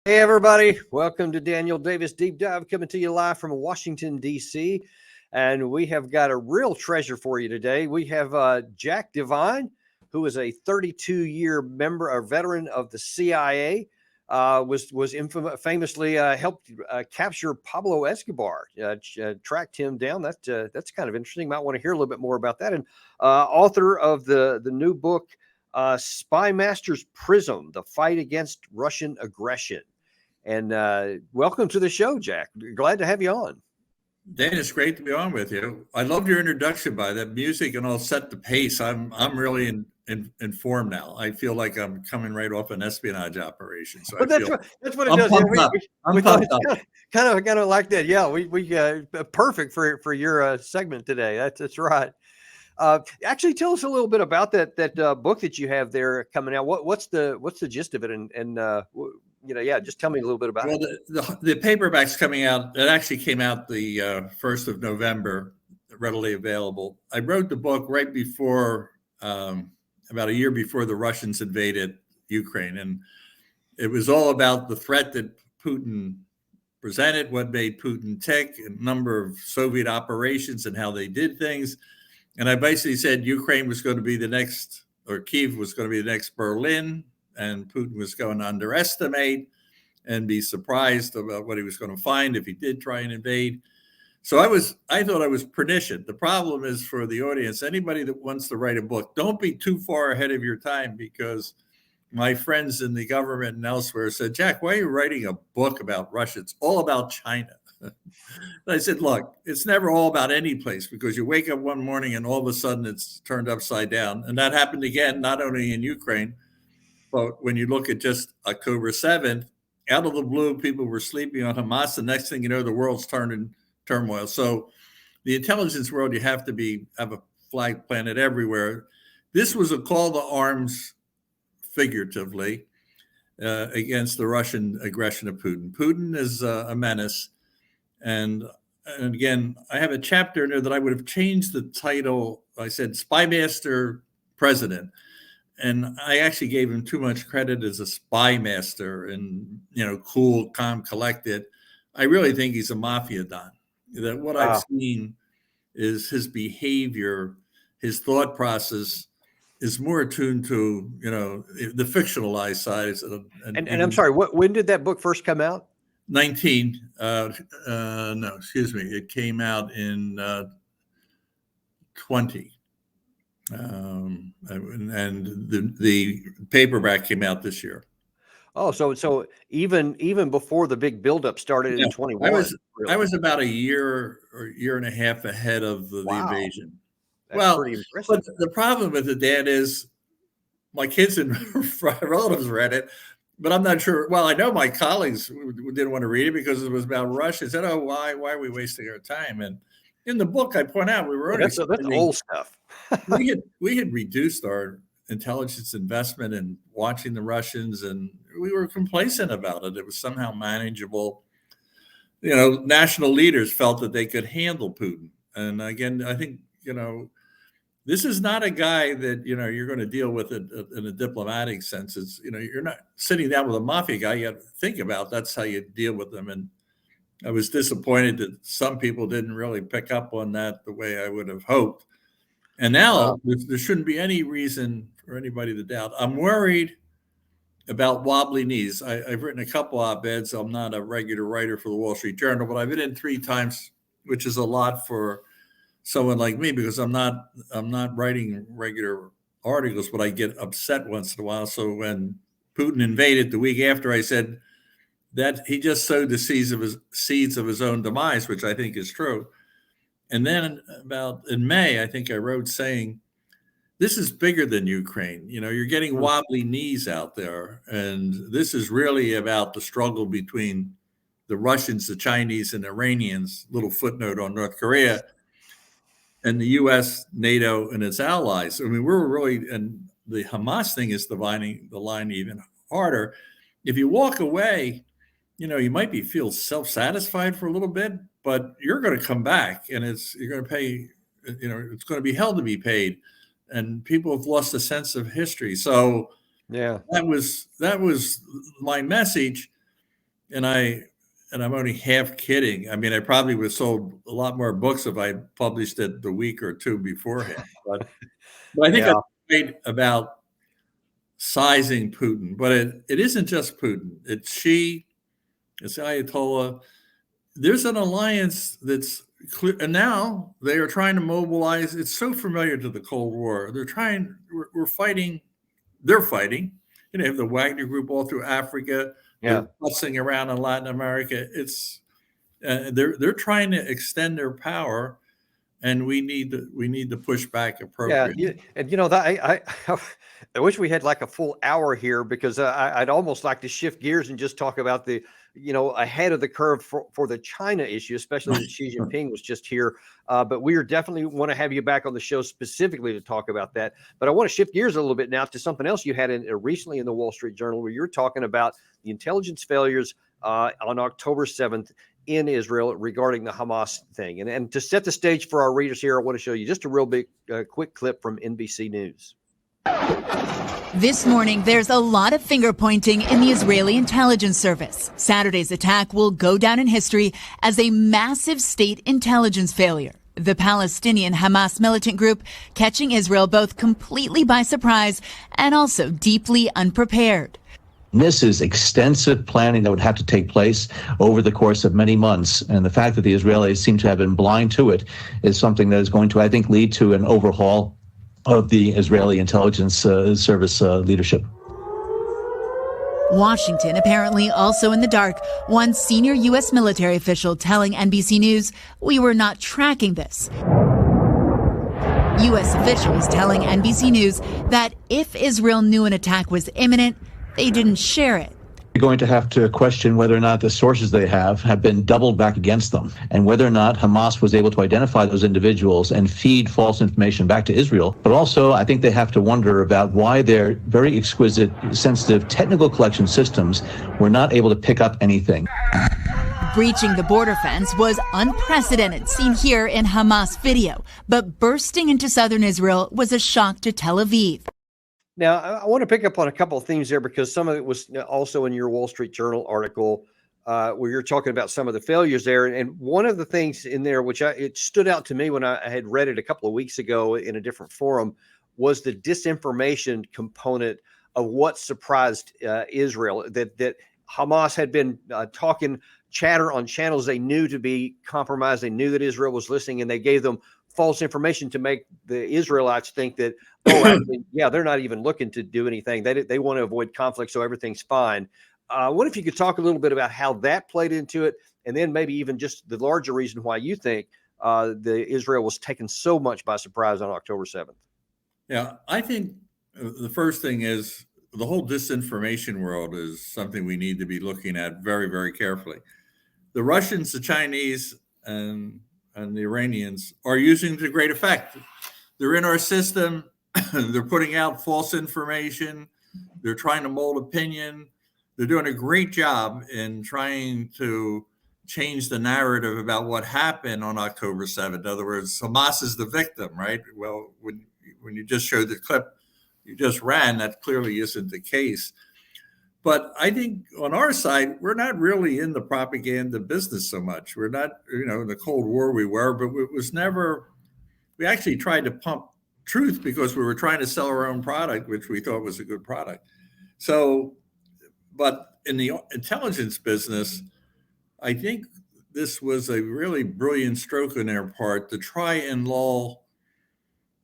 Hey, everybody. Welcome to Daniel Davis Deep Dive, coming to you live from Washington, D.C. And we have got a real treasure for you today. We have Jack Devine, who is a 32-year member or veteran of the CIA, famously helped capture Pablo Escobar, tracked him down. That's kind of interesting. Might want to hear a little bit more about that. And author of the new book, Spy Master's Prism, The Fight Against Russian Aggression. And welcome to the show, Jack. Glad to have you on. Dan, it's great to be on with you. I loved your introduction by that music and all set the pace. I'm really in form now. I feel like I'm coming right off an espionage operation. So but that's what it I'm does. pumped up. I'm pumped up. Kind of like that. Yeah, we perfect for your segment today. That's right. Actually, tell us a little bit about that book that you have there coming out. What's the gist of it? And just tell me a little bit about it. The paperback's coming out. It actually came out the 1st of November, readily available. I wrote the book right before, about a year before the Russians invaded Ukraine. And it was all about the threat that Putin presented, what made Putin tick, a number of Soviet operations and how they did things. And I basically said Ukraine was going to be the next, or Kyiv was going to be the next Berlin, and Putin was going to underestimate and be surprised about what he was going to find if he did try and invade. So I thought I was prescient. The problem is, for the audience, anybody that wants to write a book, don't be too far ahead of your time, because my friends in the government and elsewhere said, Jack, why are you writing a book about Russia? It's all about China. I said, look, it's never all about any place, because you wake up one morning and all of a sudden it's turned upside down. And that happened again, not only in Ukraine, but when you look at just October 7th, out of the blue, people were sleeping on Hamas. The next thing you know, the world's turned in turmoil. So the intelligence world, you have to have a flag planted everywhere. This was a call to arms, figuratively, against the Russian aggression of Putin. Putin is a menace. And again, I have a chapter in there that I would have changed the title. I said Spy Master President. And I actually gave him too much credit as a spy master and, cool, calm, collected. I really think he's a mafia don. That what I've seen is his behavior, his thought process is more attuned to, the fictionalized side. And I'm sorry, when did that book first come out? 19. No, excuse me. It came out in 20. And the paperback came out this year. Oh, so even before the big buildup started in 21. I was about a year or year and a half ahead of the invasion. That's pretty impressive. But the problem with it, Dan, is my kids and relatives read it, but I'm not sure. Well, I know my colleagues didn't want to read it because it was about Russia. I said, "Oh, why are we wasting our time?" And in the book, I point out we were that's old stuff. we had reduced our intelligence investment in watching the Russians, and we were complacent about it. It was somehow manageable. National leaders felt that they could handle Putin. And again, I think, this is not a guy that, you're going to deal with it in a diplomatic sense. It's, you're not sitting down with a mafia guy. You have to think about that's how you deal with them. And I was disappointed that some people didn't really pick up on that the way I would have hoped. And now there shouldn't be any reason for anybody to doubt. I'm worried about wobbly knees. I've written a couple op-eds. I'm not a regular writer for the Wall Street Journal, but I've been in 3 times, which is a lot for someone like me, because I'm not writing regular articles, but I get upset once in a while. So when Putin invaded the week after, I said that he just sowed the seeds of his own demise, which I think is true. And then about in May, I think I wrote saying, this is bigger than Ukraine. You're getting wobbly knees out there. And this is really about the struggle between the Russians, the Chinese, and Iranians, little footnote on North Korea, and the US, NATO, and its allies. I mean, we're really, and the Hamas thing is dividing the line even harder. If you walk away, you might feel self-satisfied for a little bit, but you're going to come back, and you're going to pay, it's going to be hell to be paid. And people have lost a sense of history. So yeah, that was my message. and I'm only half kidding. I mean, I probably would have sold a lot more books if I published it the week or two beforehand. But I think Yeah. that's great about sizing Putin. But it isn't just Putin. It's Xi, it's Ayatollah. There's an alliance that's clear, and now they are trying to mobilize. It's so familiar to the Cold War. We're fighting. They're fighting. You have the Wagner Group all through Africa. Yeah. They're bussing around in Latin America. They're trying to extend their power, and we need to push back appropriately. And I wish we had like a full hour here, because I'd almost like to shift gears and just talk about the ahead of the curve for the China issue, especially that Xi Jinping was just here. But we are definitely want to have you back on the show specifically to talk about that. But I want to shift gears a little bit now to something else you had recently in the Wall Street Journal, where you're talking about the intelligence failures on October 7th in Israel regarding the Hamas thing. And to set the stage for our readers here, I want to show you just a real big quick clip from NBC News. This morning, there's a lot of finger pointing in the Israeli intelligence service. Saturday's attack will go down in history as a massive state intelligence failure. The Palestinian Hamas militant group catching Israel both completely by surprise and also deeply unprepared. This is extensive planning that would have to take place over the course of many months. And the fact that the Israelis seem to have been blind to it is something that is going to, I think, lead to an overhaul of the Israeli intelligence service leadership. Washington apparently also in the dark. One senior U.S. military official telling NBC News, "We were not tracking this." U.S. officials telling NBC News that if Israel knew an attack was imminent, they didn't share it. You're going to have to question whether or not the sources they have been doubled back against them, and whether or not Hamas was able to identify those individuals and feed false information back to Israel. But also, I think they have to wonder about why their very exquisite, sensitive technical collection systems were not able to pick up anything. Breaching the border fence was unprecedented, seen here in Hamas video, but bursting into southern Israel was a shock to Tel Aviv. Now, I want to pick up on a couple of themes there, because some of it was also in your Wall Street Journal article where you're talking about some of the failures there. And one of the things in there, which it stood out to me when I had read it a couple of weeks ago in a different forum, was the disinformation component of what surprised Israel, that Hamas had been talking chatter on channels they knew to be compromised. They knew that Israel was listening, and they gave them false information to make the Israelites think that, oh, actually, yeah, they're not even looking to do anything. They want to avoid conflict, so everything's fine. What if you could talk a little bit about how that played into it, and then maybe even just the larger reason why you think the Israel was taken so much by surprise on October 7th? Yeah, I think the first thing is the whole disinformation world is something we need to be looking at very, very carefully. The Russians, the Chinese, and the Iranians are using to great effect. They're in our system. They're putting out false information. They're trying to mold opinion. They're doing a great job in trying to change the narrative about what happened on October 7th. In other words, Hamas is the victim, right? Well, when you just showed the clip you just ran, that clearly isn't the case. But I think on our side, we're not really in the propaganda business so much. We're not, in the Cold War we were, but it was never, we actually tried to pump truth because we were trying to sell our own product, which we thought was a good product. So, but in the intelligence business, I think this was a really brilliant stroke on their part to try and lull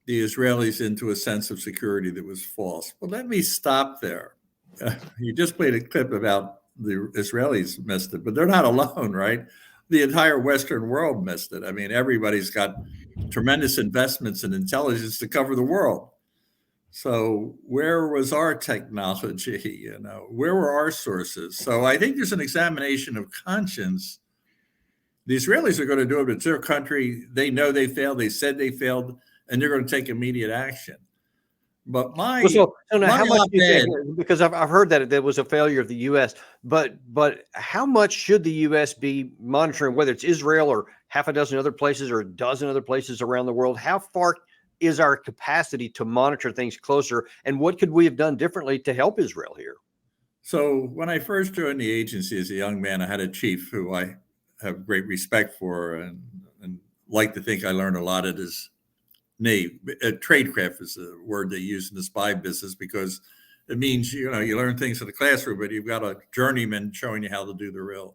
the Israelis into a sense of security that was false. But let me stop there. You just played a clip about the Israelis missed it, but they're not alone, right? The entire Western world missed it. I mean, everybody's got tremendous investments in intelligence to cover the world. So where was our technology? Where were our sources? So I think there's an examination of conscience. The Israelis are going to do it. It's their country. They know they failed. They said they failed, and they're going to take immediate action. But how much do you think, because I've heard that there was a failure of the U.S., but how much should the U.S. be monitoring, whether it's Israel or half a dozen other places or a dozen other places around the world? How far is our capacity to monitor things closer, and what could we have done differently to help Israel here? So when I first joined the agency as a young man, I had a chief who I have great respect for and like to think I learned a lot at his knee. Tradecraft is a word they use in the spy business because it means, you learn things in the classroom, but you've got a journeyman showing you how to do the real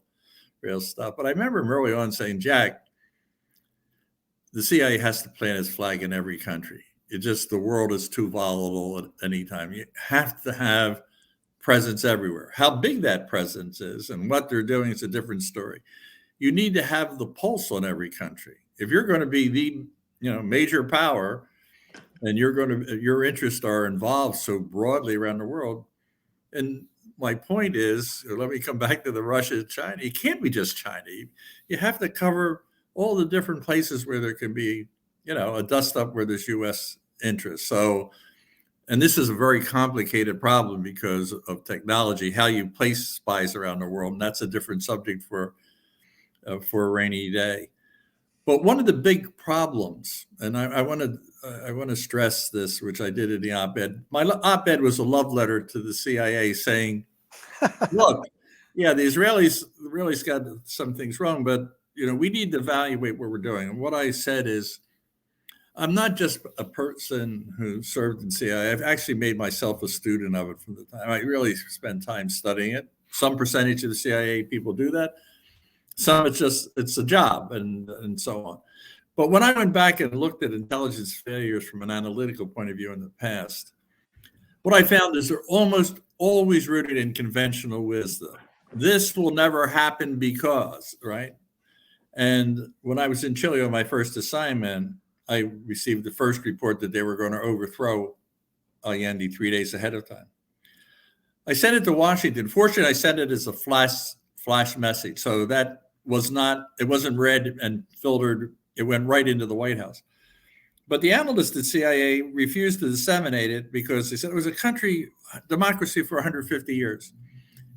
stuff. But I remember him early on saying, Jack, the CIA has to plant its flag in every country. The world is too volatile at any time. You have to have presence everywhere. How big that presence is and what they're doing is a different story. You need to have the pulse on every country. If you're going to be the major power and your interests are involved so broadly around the world. And my point is, let me come back to the Russia, China. It can't be just China. You have to cover all the different places where there can be, a dust up where there's U.S. interest. So, and this is a very complicated problem because of technology, how you place spies around the world. And that's a different subject for a rainy day. But one of the big problems, and I want to stress this, which I did in the op-ed. My op-ed was a love letter to the CIA saying, look, yeah, the Israelis got some things wrong, but we need to evaluate what we're doing. And what I said is, I'm not just a person who served in CIA. I've actually made myself a student of it from the time. I really spend time studying it. Some percentage of the CIA people do that. Some it's a job and so on. But when I went back and looked at intelligence failures from an analytical point of view in the past, what I found is they're almost always rooted in conventional wisdom. This will never happen because, right? And when I was in Chile on my first assignment, I received the first report that they were going to overthrow Allende 3 days ahead of time. I sent it to Washington. Fortunately, I sent it as a flash message. So that it wasn't read and filtered. It went right into the White House. But the analysts at CIA refused to disseminate it because they said it was a democracy for 150 years.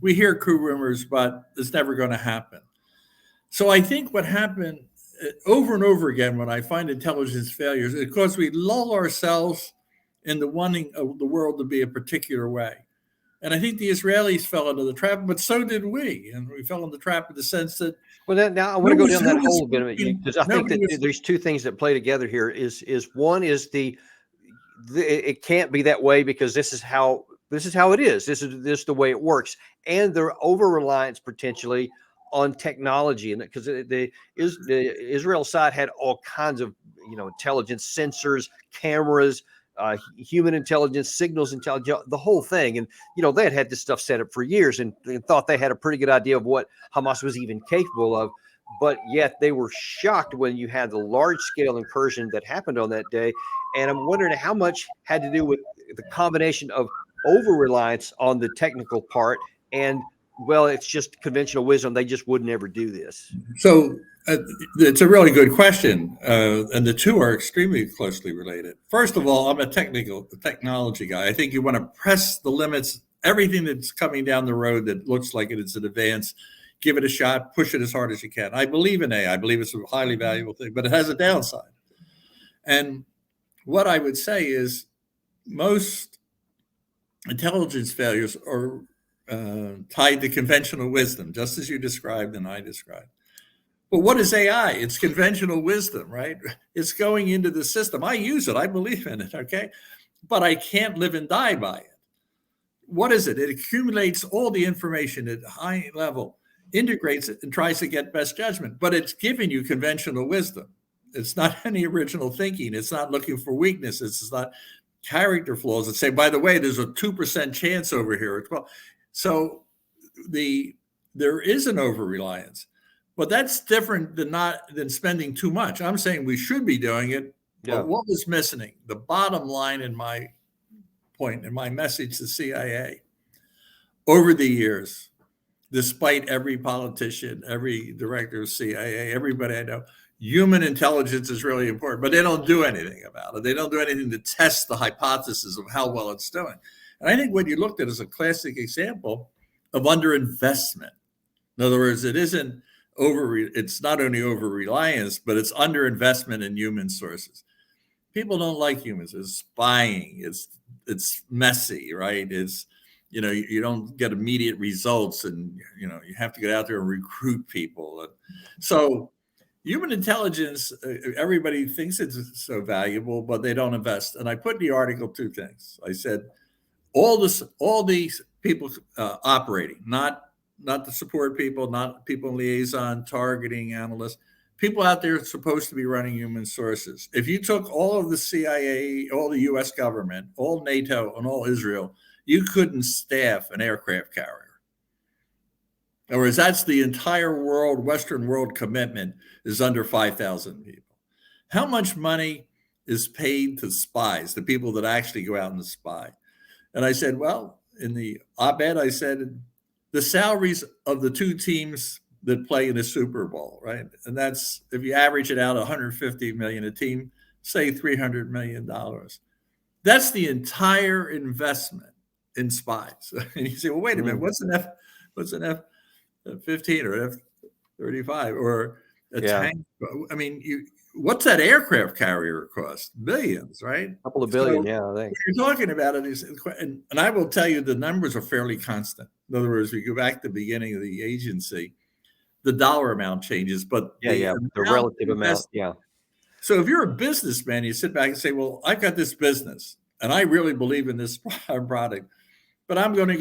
We hear coup rumors, but it's never going to happen. So I think what happened over and over again when I find intelligence failures is because we lull ourselves into wanting the world to be a particular way. And I think the Israelis fell into the trap, but so did we. And we fell in the trap in the sense that. Well, now I want to go down that hole a bit because I think that there's two things that play together here. Is one is it can't be that way because this is how it is. This is the way it works, and their over-reliance potentially on technology, and because the Israel side had all kinds of intelligence sensors, cameras, human intelligence, signals intelligence, the whole thing. And, they had this stuff set up for years and thought they had a pretty good idea of what Hamas was even capable of. But yet they were shocked when you had the large scale incursion that happened on that day. And I'm wondering how much had to do with the combination of over-reliance on the technical part and, well, it's just conventional wisdom. They just would never do this. So it's a really good question. And the two are extremely closely related. First of all, I'm a technology guy. I think you want to press the limits, everything that's coming down the road that looks like it's an advance, give it a shot, push it as hard as you can. I believe in AI. I believe it's a highly valuable thing, but it has a downside. And what I would say is most intelligence failures are tied to conventional wisdom, just as you described and I described. But what is AI? It's conventional wisdom, right? It's going into the system. I use it. I believe in it, okay? But I can't live and die by it. What is it? It accumulates all the information at a high level, integrates it, and tries to get best judgment. But it's giving you conventional wisdom. It's not any original thinking. It's not looking for weaknesses. It's not character flaws. It's saying, by the way, there's a 2% chance over here. Well, so there is an over-reliance. But that's different than spending too much. I'm saying we should be doing it. Yeah. But what was missing? The bottom line in my point, in my message to CIA, over the years, despite every politician, every director of CIA, everybody I know, human intelligence is really important, but they don't do anything about it. They don't do anything to test the hypothesis of how well it's doing. And I think what you looked at is a classic example of underinvestment. In other words, it's not only over-reliance, but it's underinvestment in human sources. People don't like humans. It's spying. It's messy, right? you don't get immediate results, and you have to get out there and recruit people. So human intelligence, everybody thinks it's so valuable, but they don't invest. And I put in the article two things. I said all these people operating, not the support people, not people in liaison, targeting analysts, people out there supposed to be running human sources. If you took all of the CIA, all the US government, all NATO, and all Israel, you couldn't staff an aircraft carrier. In other words, that's the entire world, Western world commitment is under 5,000 people. How much money is paid to spies, the people that actually go out and spy? And I said, well, in the op-ed, I said, the salaries of the two teams that play in the Super Bowl, right? And that's, if you average it out, 150 million a team, say $300 million. That's the entire investment in spies. And you say, well, wait a minute, what's an F-15 or F-35 or a tank? I mean, what's that aircraft carrier cost? Billions, right? A couple of billion, I think. What you're talking about it is, and I will tell you, the numbers are fairly constant. In other words, we go back to the beginning of the agency, the dollar amount changes, but the relative amount, So if you're a businessman, you sit back and say, well, I've got this business, and I really believe in this product, but I'm going to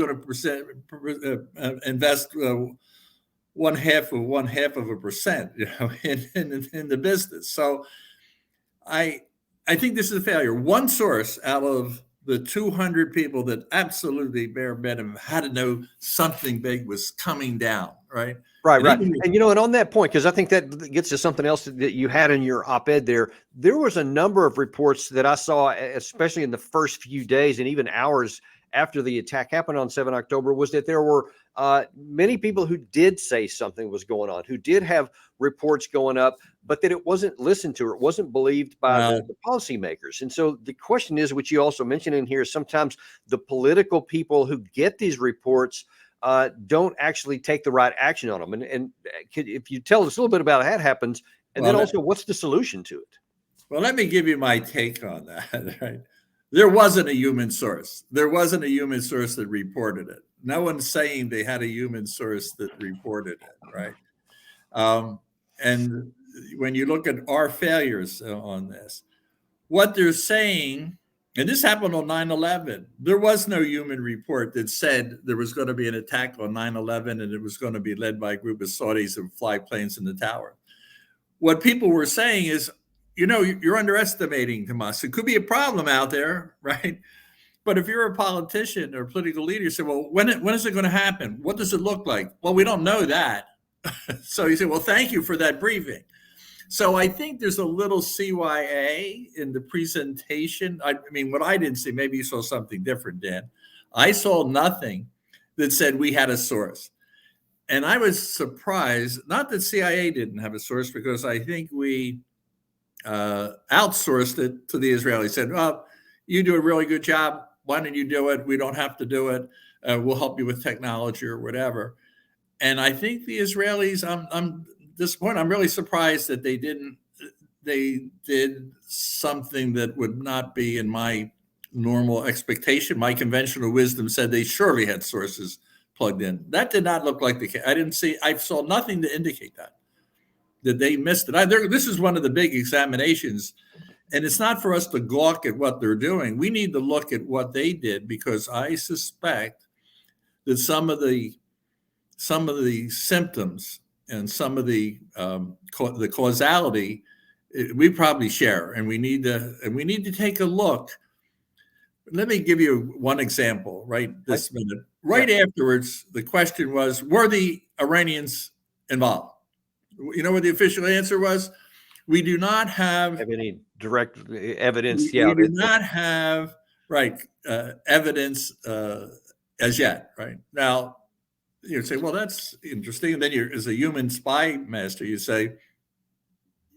invest 0.5% in the business. So I think this is a failure. One source out of the 200 people that absolutely bare minimum had to know something big was coming down, right? Right. And, and on that point, because I think that gets to something else that you had in your op-ed there was a number of reports that I saw, especially in the first few days and even hours after the attack happened on 7 October, was that there were many people who did say something was going on, who did have reports going up, but that it wasn't listened to, or it wasn't believed by the policymakers. And so the question is, which you also mentioned in here, sometimes the political people who get these reports don't actually take the right action on them. And if you tell us a little bit about how that happens, and then also what's the solution to it? Well, let me give you my take on that, right? There wasn't a human source. There wasn't a human source that reported it. No one's saying they had a human source that reported it, right? And when you look at our failures on this, what they're saying, and this happened on 9/11, there was no human report that said there was going to be an attack on 9/11 and it was going to be led by a group of Saudis and fly planes in the tower. What people were saying is, you're underestimating Hamas. It could be a problem out there, right? But if you're a politician or a political leader, you say, well, when is it going to happen? What does it look like? Well, we don't know that. So you say, well, thank you for that briefing. So I think there's a little CYA in the presentation. I mean, what I didn't see, maybe you saw something different, Dan. I saw nothing that said we had a source. And I was surprised, not that CIA didn't have a source, because I think we outsourced it to the Israelis. Said, well, you do a really good job. Why don't you do it? We don't have to do it. We'll help you with technology or whatever. And I think the Israelis, I'm disappointed. I'm really surprised that they did something that would not be in my normal expectation. My conventional wisdom said they surely had sources plugged in. That did not look like the case. I saw nothing to indicate that they missed it. This is one of the big examinations, and it's not for us to gawk at what they're doing. We need to look at what they did, because I suspect that some of the symptoms and some of the causality we probably share, and we need to take a look. Let me give you one example right this minute. Right afterwards, the question was, were the Iranians involved? You know what the official answer was? We do not have any direct evidence. We do not have evidence as yet. Right now, you say, well, that's interesting. And then as a human spy master, you say,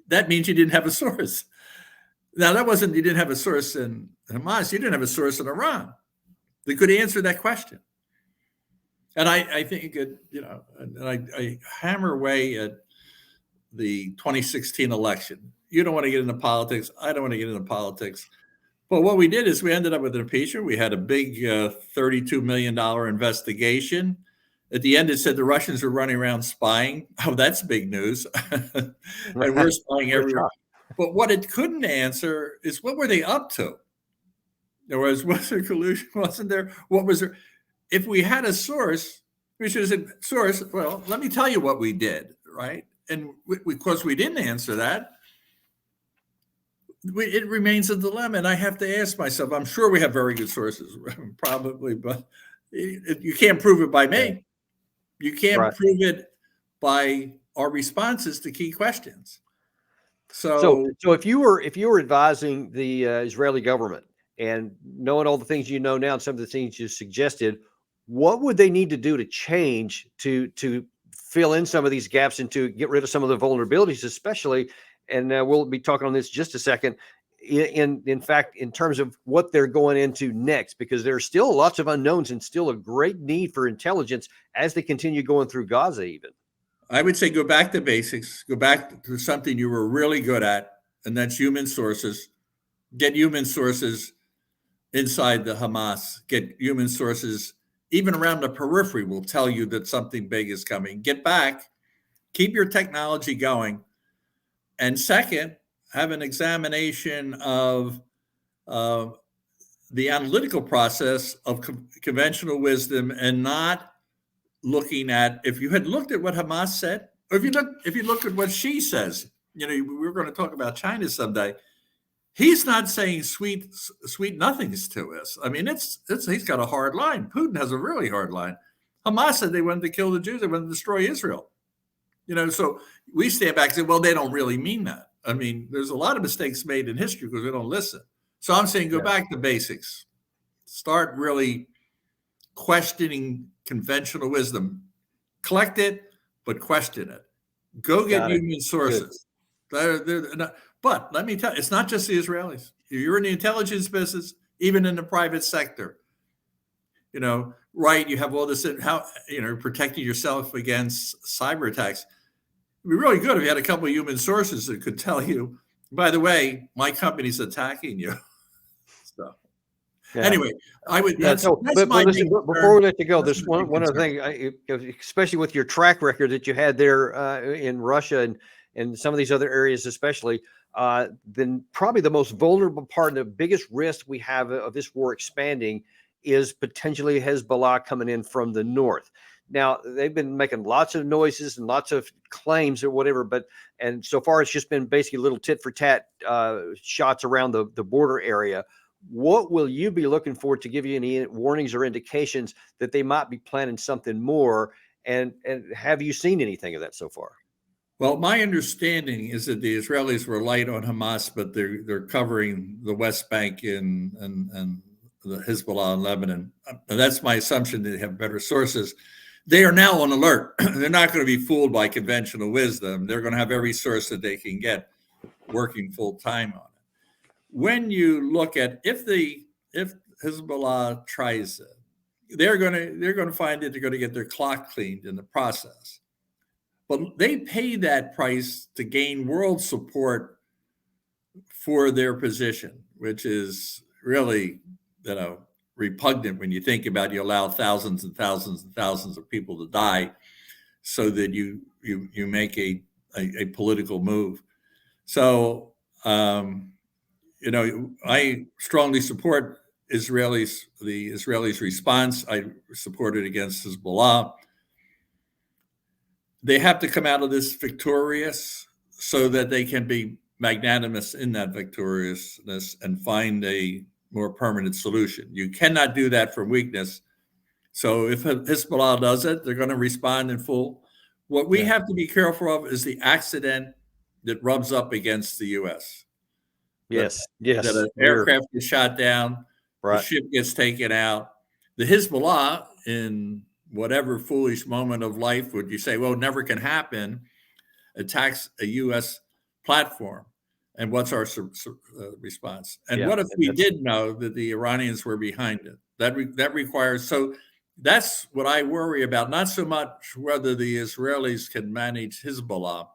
that means you didn't have a source. Now, you didn't have a source in Hamas. You didn't have a source in Iran that could answer that question. And I think I hammer away at the 2016 election. You don't want to get into politics. I don't want to get into politics. But what we did is we ended up with an impeachment. We had a big $32 million investigation. At the end, it said the Russians were running around spying. Oh, that's big news. And we're spying everywhere. But what it couldn't answer is, what were they up to? There was there collusion? Wasn't there? What was there? If we had a source, we should have said, source, well, let me tell you what we did, right? And because we didn't answer that, it remains a dilemma. And I have to ask myself, I'm sure we have very good sources, probably, but you can't prove it by me. You can't prove it by our responses to key questions. So if you were advising the Israeli government and knowing all the things you know now and some of the things you suggested, what would they need to do to change to fill in some of these gaps and to get rid of some of the vulnerabilities, especially? And we'll be talking on this just a second. In fact, in terms of what they're going into next, because there are still lots of unknowns and still a great need for intelligence as they continue going through Gaza even. I would say go back to basics, go back to something you were really good at, and that's human sources. Get human sources inside the Hamas, get human sources even around the periphery will tell you that something big is coming. Get back, keep your technology going. And second, have an examination of the analytical process of conventional wisdom, and not looking at, if you had looked at what Hamas said, or if you look at what she says, we're going to talk about China someday. He's not saying sweet nothings to us. I mean, he's got a hard line. Putin has a really hard line. Hamas said they wanted to kill the Jews, they wanted to destroy Israel. So we stand back and say, well, they don't really mean that. I mean, there's a lot of mistakes made in history because we don't listen. So I'm saying go back to basics. Start really questioning conventional wisdom. Collect it, but question it. Go get human sources. But let me tell you, it's not just the Israelis. You're in the intelligence business, even in the private sector. You have all this, protecting yourself against cyber attacks. It'd be really good if you had a couple of human sources that could tell you, by the way, my company's attacking you. So anyway, I would. Listen, before we let you go, there's one other thing, especially with your track record that you had there in Russia and some of these other areas, especially. Then probably the most vulnerable part and the biggest risk we have of this war expanding is potentially Hezbollah coming in from the north. Now, they've been making lots of noises and lots of claims or whatever, and so far it's just been basically little tit for tat shots around the border area. What will you be looking for to give you any warnings or indications that they might be planning something more? And have you seen anything of that so far? Well, my understanding is that the Israelis were light on Hamas, but they're covering the West Bank and the Hezbollah in Lebanon. And that's my assumption. They have better sources. They are now on alert. They're not going to be fooled by conventional wisdom. They're going to have every source that they can get working full time on it. When you look at if Hezbollah tries it, they're going to find it. They're going to get their clock cleaned in the process. But they pay that price to gain world support for their position, which is really, repugnant when you think about you allow thousands and thousands and thousands of people to die so that you make a political move. So, I strongly support the Israelis' response. I support it against Hezbollah. They have to come out of this victorious so that they can be magnanimous in that victoriousness and find a more permanent solution. You cannot do that from weakness. So if Hezbollah does it, they're going to respond in full. What we have to be careful of is the accident that rubs up against the U.S. Yes. That an aircraft gets shot down, the ship gets taken out. The Hezbollah, in whatever foolish moment of life would you say, well, never can happen, attacks a U.S. platform. And what's our response? And what if we did know that the Iranians were behind it? That requires, so that's what I worry about, not so much whether the Israelis can manage Hezbollah.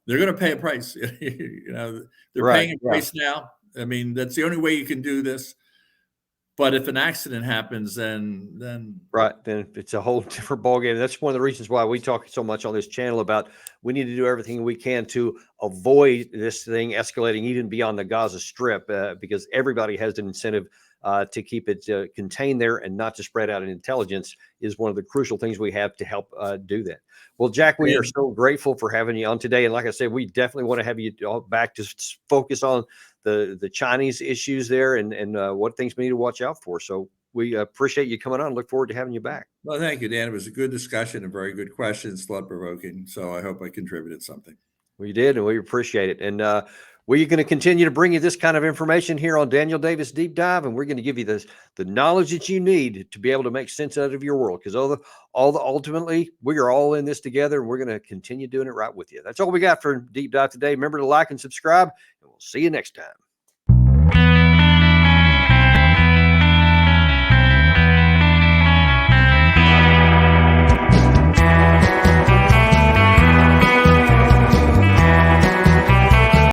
They're going to pay a price. They're paying a price now. I mean, that's the only way you can do this. But if an accident happens, then right, then it's a whole different ballgame. That's one of the reasons why we talk so much on this channel about we need to do everything we can to avoid this thing escalating even beyond the Gaza Strip, because everybody has an incentive to keep it contained there and not to spread out in intelligence is one of the crucial things we have to help do that. Well, Jack, we are so grateful for having you on today. And like I said, we definitely want to have you all back to focus on the Chinese issues there and what things we need to watch out for. So we appreciate you coming on. Look forward to having you back. Well, thank you, Dan. It was a good discussion and very good questions, thought-provoking. So I hope I contributed something. We did, and we appreciate it. And we're going to continue to bring you this kind of information here on Daniel Davis Deep Dive, and we're going to give you the knowledge that you need to be able to make sense out of your world. Because ultimately, we are all in this together, and we're going to continue doing it right with you. That's all we got for Deep Dive today. Remember to like and subscribe, and we'll see you next time.